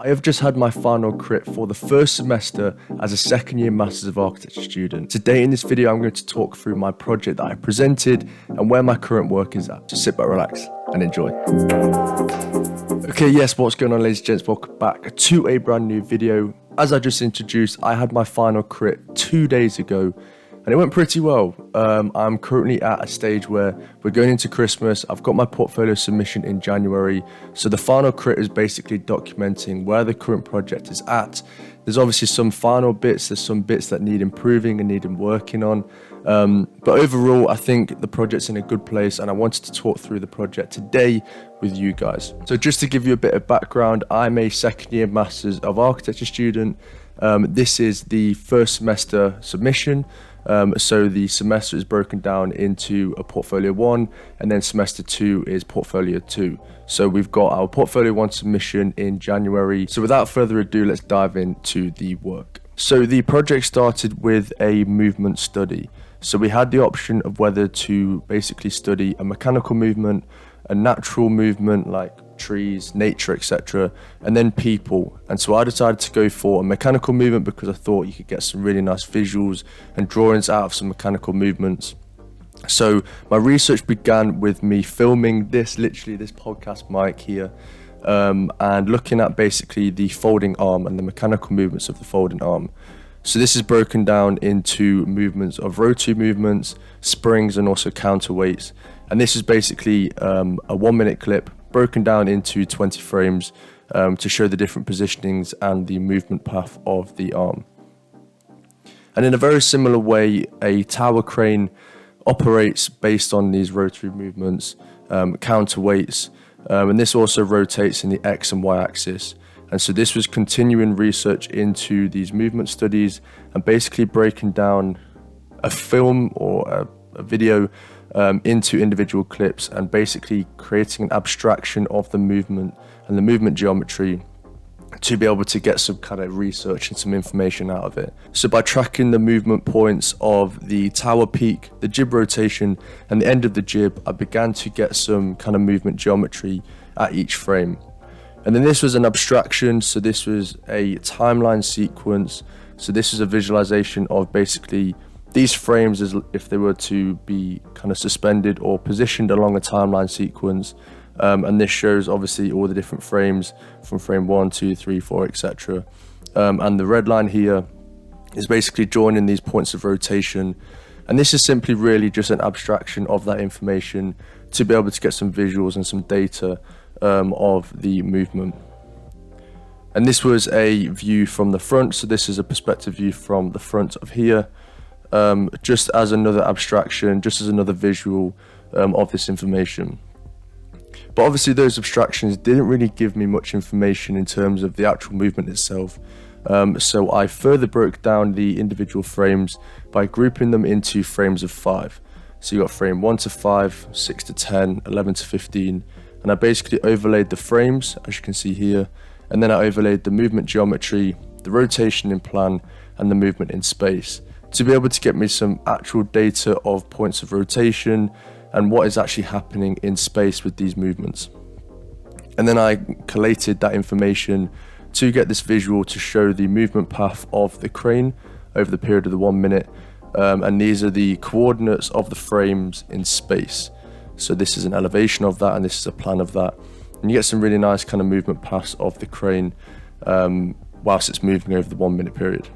I have just had my final crit for the first semester as a second year Masters of Architecture student. Today in this video, I'm going to talk through my project that I presented and where my current work is at. So sit back, relax and enjoy. Okay, yes, what's going on, ladies and gents? Welcome back to a brand new video. As I just introduced, I had my final crit 2 days ago and it went pretty well. I'm currently at a stage where we're going into Christmas. I've got my portfolio submission in January. So the final crit is basically documenting where the current project is at. There's obviously some final bits. There's some bits that need improving and need working on. But overall, I think the project's in a good place and I wanted to talk through the project today with you guys. So just to give you a bit of background, I'm a second year Masters of Architecture student. This is the first semester submission. So the semester is broken down into a portfolio 1 and then semester 2 is portfolio 2. So we've got our portfolio 1 submission in January. So without further ado, let's dive into the work. So the project started with a movement study. So we had the option of whether to basically study a mechanical movement, a natural movement like trees, nature, etc., and then people. And so I decided to go for a mechanical movement because I thought you could get some really nice visuals and drawings out of some mechanical movements. So my research began with me filming literally this podcast mic here, and looking at basically the folding arm and the mechanical movements of the folding arm. So this is broken down into movements of Rowntree movements, springs, and also counterweights. And this is basically a 1 minute clip broken down into 20 frames to show the different positionings and the movement path of the arm. And in a very similar way, a tower crane operates based on these rotary movements, counterweights, and this also rotates in the X and Y axis. And so this was continuing research into these movement studies and basically breaking down a film or a video into individual clips and basically creating an abstraction of the movement and the movement geometry to be able to get some kind of research and some information out of it. So by tracking the movement points of the tower peak, the jib rotation and the end of the jib, I began to get some kind of movement geometry at each frame. And then this was an abstraction, so this was a timeline sequence. So this is a visualization of basically these frames as if they were to be kind of suspended or positioned along a timeline sequence. And this shows obviously all the different frames from frame 1, 2, 3, 4, etc. And the red line here is basically joining these points of rotation. And this is simply really just an abstraction of that information to be able to get some visuals and some data of the movement. And this was a view from the front. So this is a perspective view from the front of here. Just as another abstraction, just as another visual of this information. But obviously those abstractions didn't really give me much information in terms of the actual movement itself. So I further broke down the individual frames by grouping them into frames of 5. So you got frame 1 to 5, 6 to 10, 11 to 15. And I basically overlaid the frames, as you can see here. And then I overlaid the movement geometry, the rotation in plan, and the movement in space, to be able to get me some actual data of points of rotation and what is actually happening in space with these movements. And then I collated that information to get this visual to show the movement path of the crane over the period of the 1 minute. And these are the coordinates of the frames in space. So this is an elevation of that and this is a plan of that. And you get some really nice kind of movement paths of the crane whilst it's moving over the 1 minute period.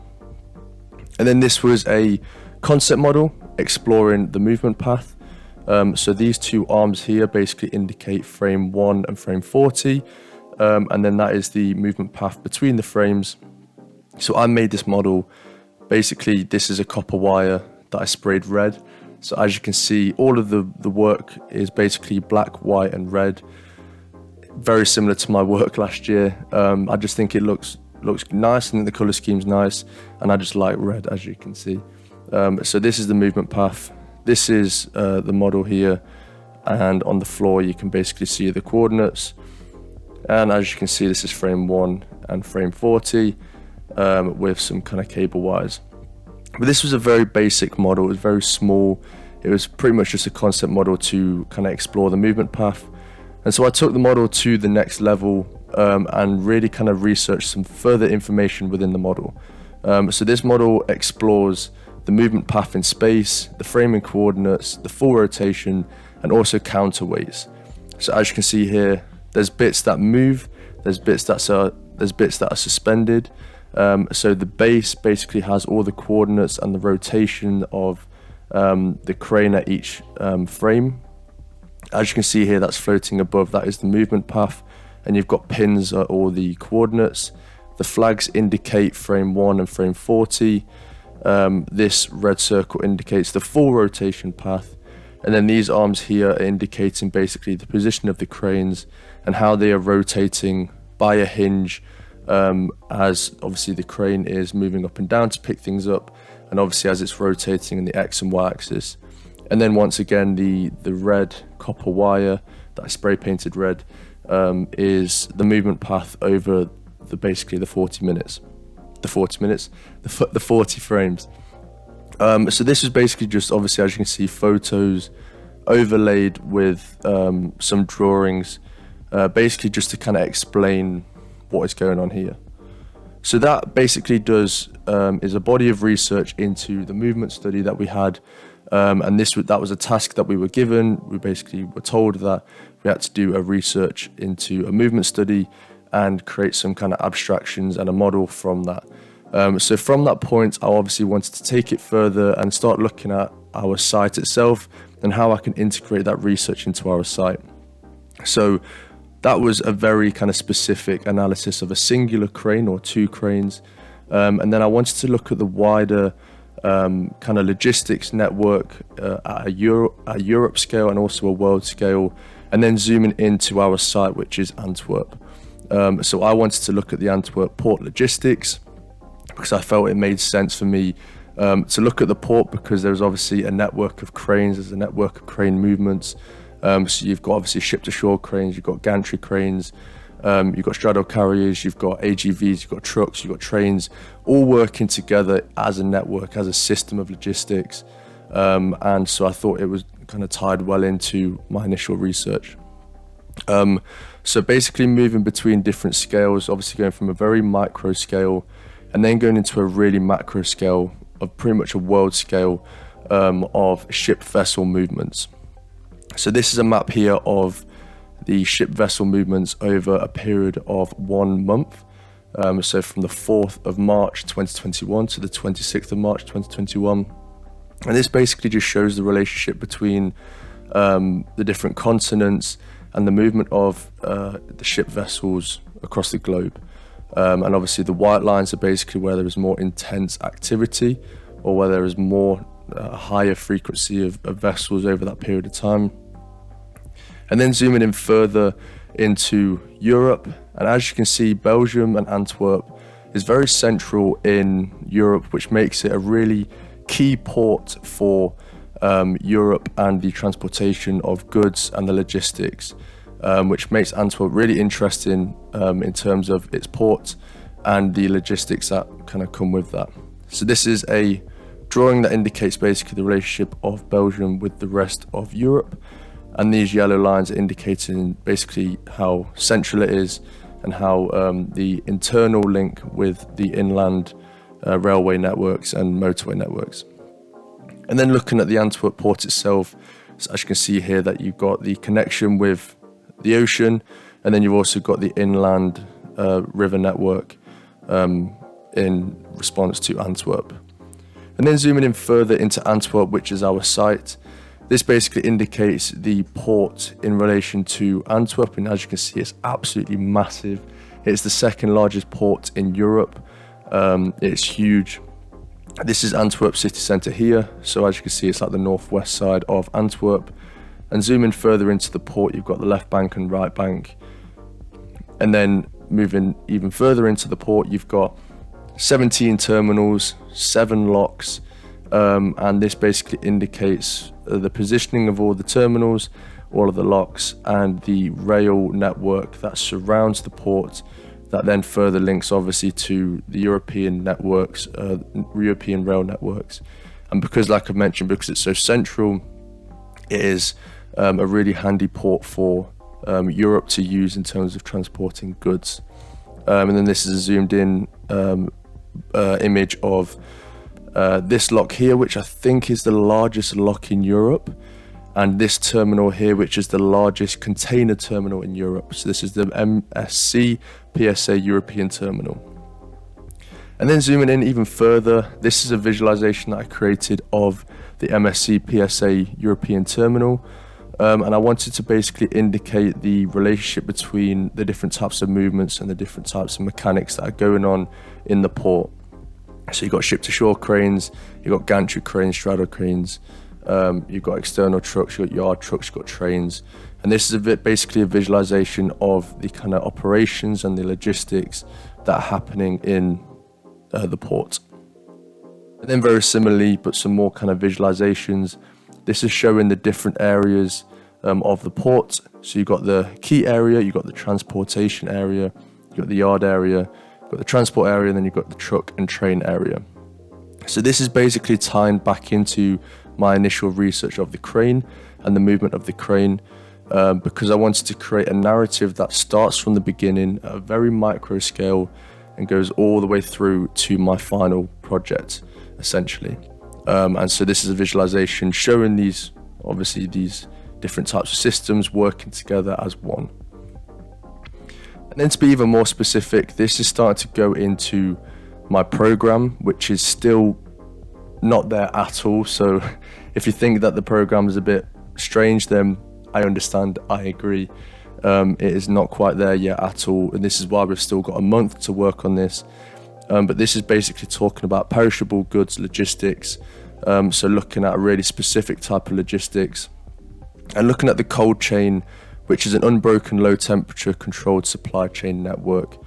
And then this was a concept model exploring the movement path. So these two arms here basically indicate frame 1 and frame 40. And then that is the movement path between the frames. So I made this model. Basically, this is a copper wire that I sprayed red. So as you can see, all of the work is basically black, white, and red. Very similar to my work last year. I just think it looks nice and the color scheme's nice, and I just like red, as you can see. So this is the movement path. This is the model here, and on the floor you can basically see the coordinates. And as you can see, this is frame 1 and frame 40 with some kind of cable wires. But this was a very basic model. It was very small. It was pretty much just a concept model to kind of explore the movement path. And so I took the model to the next level and really kind of research some further information within the model. So this model explores the movement path in space, the framing coordinates, the full rotation, and also counterweights. So as you can see here, there's bits that move, there's bits that are suspended. So the base basically has all the coordinates and the rotation of the crane at each frame. As you can see here, that's floating above, that is the movement path, and you've got pins at all the coordinates. The flags indicate frame 1 and frame 40. This red circle indicates the full rotation path, and then these arms here are indicating basically the position of the cranes and how they are rotating by a hinge, as obviously the crane is moving up and down to pick things up, and obviously as it's rotating in the X and Y axis. And then once again, the red copper wire that I spray painted red is the movement path over basically the 40 frames. So this is basically just, obviously, as you can see, photos overlaid with some drawings, basically just to kind of explain what is going on here. So that basically is a body of research into the movement study that we had, and that was a task that we were given. We basically were told that we had to do a research into a movement study and create some kind of abstractions and a model from that. So from that point, I obviously wanted to take it further and start looking at our site itself and how I can integrate that research into our site. So that was a very kind of specific analysis of a singular crane or two cranes. And then I wanted to look at the wider kind of logistics network at a Europe scale and also a world scale, and then zooming into our site, which is Antwerp. So I wanted to look at the Antwerp port logistics because I felt it made sense for me to look at the port, because there's obviously a network of cranes, there's a network of crane movements. So you've got obviously ship-to-shore cranes, you've got gantry cranes, you've got straddle carriers, you've got AGVs, you've got trucks, you've got trains, all working together as a network, as a system of logistics. And so I thought it was kind of tied well into my initial research. So basically moving between different scales, obviously going from a very micro scale and then going into a really macro scale of pretty much a world scale of ship vessel movements. So this is a map here of the ship vessel movements over a period of 1 month. So from the 4th of March 2021 to the 26th of March 2021. And this basically just shows the relationship between the different continents and the movement of the ship vessels across the globe. And obviously the white lines are basically where there is more intense activity, or where there is more higher frequency of vessels over that period of time. And then zooming in further into Europe, and as you can see, Belgium and Antwerp is very central in Europe, which makes it a really key port for Europe and the transportation of goods and the logistics, which makes Antwerp really interesting in terms of its port and the logistics that kind of come with that. So this is a drawing that indicates basically the relationship of Belgium with the rest of Europe, and these yellow lines are indicating basically how central it is and how the internal link with the inland railway networks and motorway networks. And then looking at the Antwerp port itself, so as you can see here that you've got the connection with the ocean, and then you've also got the inland river network in response to Antwerp. And then zooming in further into Antwerp, which is our site, this basically indicates the port in relation to Antwerp, and as you can see, it's absolutely massive. It's the second largest port in Europe. It's huge. This is Antwerp city centre here, so as you can see, it's like the northwest side of Antwerp. And zooming further into the port, you've got the left bank and right bank. And then moving even further into the port, you've got 17 terminals, 7 locks, and this basically indicates the positioning of all the terminals, all of the locks, and the rail network that surrounds the port, that then further links obviously to the European networks, European rail networks. And because, like I've mentioned, because it's so central, it is a really handy port for Europe to use in terms of transporting goods. And then this is a zoomed in image of this lock here, which I think is the largest lock in Europe, and this terminal here, which is the largest container terminal in Europe. So this is the MSC PSA European terminal. And then zooming in even further, this is a visualization that I created of the MSC PSA European terminal. And I wanted to basically indicate the relationship between the different types of movements and the different types of mechanics that are going on in the port. So you've got ship-to-shore cranes, you've got gantry cranes, straddle cranes, you've got external trucks, you've got yard trucks, you've got trains. And this is basically a visualization of the kind of operations and the logistics that are happening in the port. And then very similarly, but some more kind of visualizations, this is showing the different areas of the port. So you've got the quay area, you've got the transportation area, you've got the yard area, you've got the transport area, and then you've got the truck and train area. So this is basically tying back into my initial research of the crane and the movement of the crane, because I wanted to create a narrative that starts from the beginning at a very micro scale and goes all the way through to my final project, essentially. And so this is a visualization showing these different types of systems working together as one. And then to be even more specific, this is starting to go into my program, which is still not there at all. So if you think that the program is a bit strange, then I understand, I agree. It is not quite there yet at all, and this is why we've still got a month to work on this. But this is basically talking about perishable goods logistics, so looking at a really specific type of logistics, and looking at the cold chain, which is an unbroken low temperature controlled supply chain network,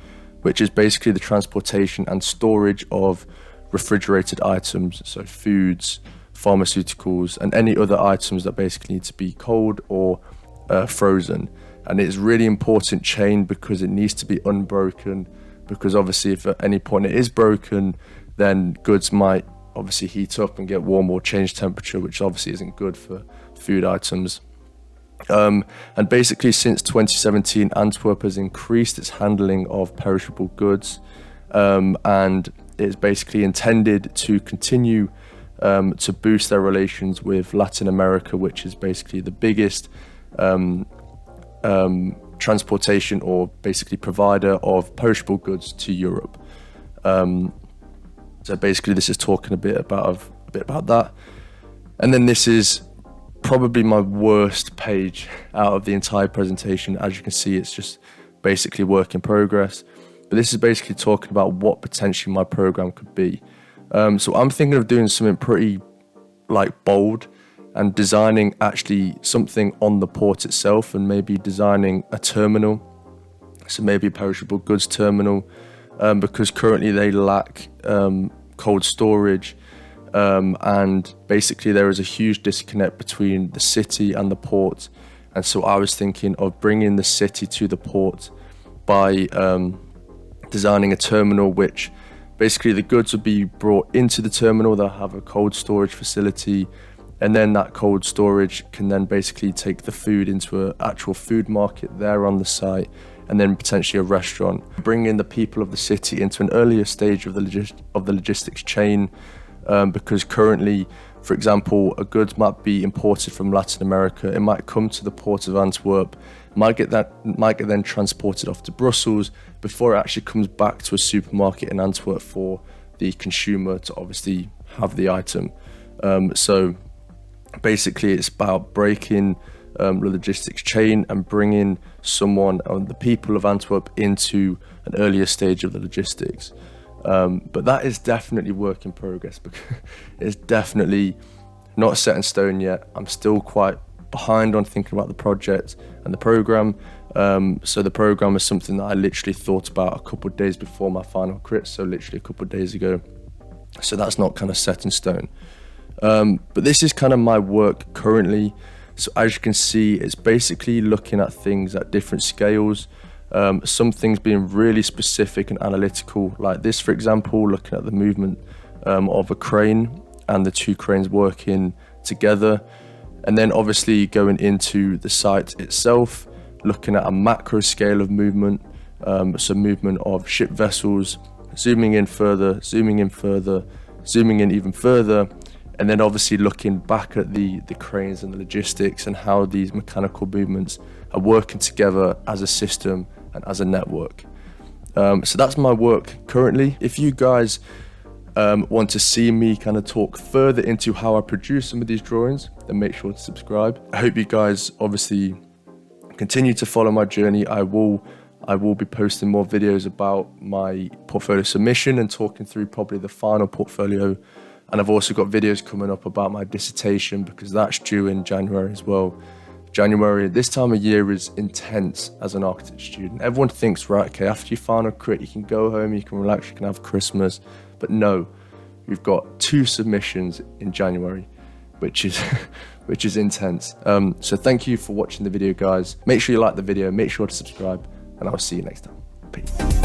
which is basically the transportation and storage of refrigerated items, so foods, pharmaceuticals, and any other items that basically need to be cold or frozen. And it's really important chain because it needs to be unbroken, because obviously if at any point it is broken, then goods might obviously heat up and get warm or change temperature, which obviously isn't good for food items. And basically since 2017, Antwerp has increased its handling of perishable goods, and it's basically intended to continue to boost their relations with Latin America, which is basically the biggest transportation or basically provider of perishable goods to Europe. So basically this is talking a bit about that. And then this is probably my worst page out of the entire presentation. As you can see, it's just basically work in progress. But this is basically talking about what potentially my program could be. So I'm thinking of doing something pretty bold and designing actually something on the port itself, and maybe designing a terminal, so maybe a perishable goods terminal, because currently they lack cold storage, and basically there is a huge disconnect between the city and the port. And so I was thinking of bringing the city to the port by designing a terminal which basically the goods would be brought into the terminal. They'll have a cold storage facility, and then that cold storage can then basically take the food into an actual food market there on the site, and then potentially a restaurant. Bring in the people of the city into an earlier stage of the logistics chain, because currently, for example, a goods might be imported from Latin America. It might come to the Port of Antwerp, might get then transported off to Brussels before it actually comes back to a supermarket in Antwerp for the consumer to obviously have the item. So basically it's about breaking the logistics chain and bringing the people of Antwerp into an earlier stage of the logistics. But that is definitely work in progress, because it's definitely not set in stone yet. I'm still quite behind on thinking about the project and the program. So the program is something that I literally thought about a couple of days before my final crit, so literally a couple of days ago. So that's not kind of set in stone. But this is kind of my work currently. So as you can see, it's basically looking at things at different scales. Some things being really specific and analytical, like this, for example, looking at the movement of a crane and the two cranes working together. And then obviously going into the site itself, looking at a macro scale of movement, so movement of ship vessels, zooming in further, zooming in further, zooming in even further, and then obviously looking back at the cranes and the logistics and how these mechanical movements are working together as a system and as a network. So that's my work currently. If you guys want to see me kind of talk further into how I produce some of these drawings, then make sure to subscribe. I hope you guys obviously continue to follow my journey. I will be posting more videos about my portfolio submission and talking through probably the final portfolio. And I've also got videos coming up about my dissertation, because that's due in January as well. January, this time of year, is intense as an architecture student. Everyone thinks, right, okay, after your final crit, you can go home, you can relax, you can have Christmas. But no, we've got 2 submissions in January, which is intense. So thank you for watching the video, guys. Make sure you like the video, make sure to subscribe, and I'll see you next time. Peace.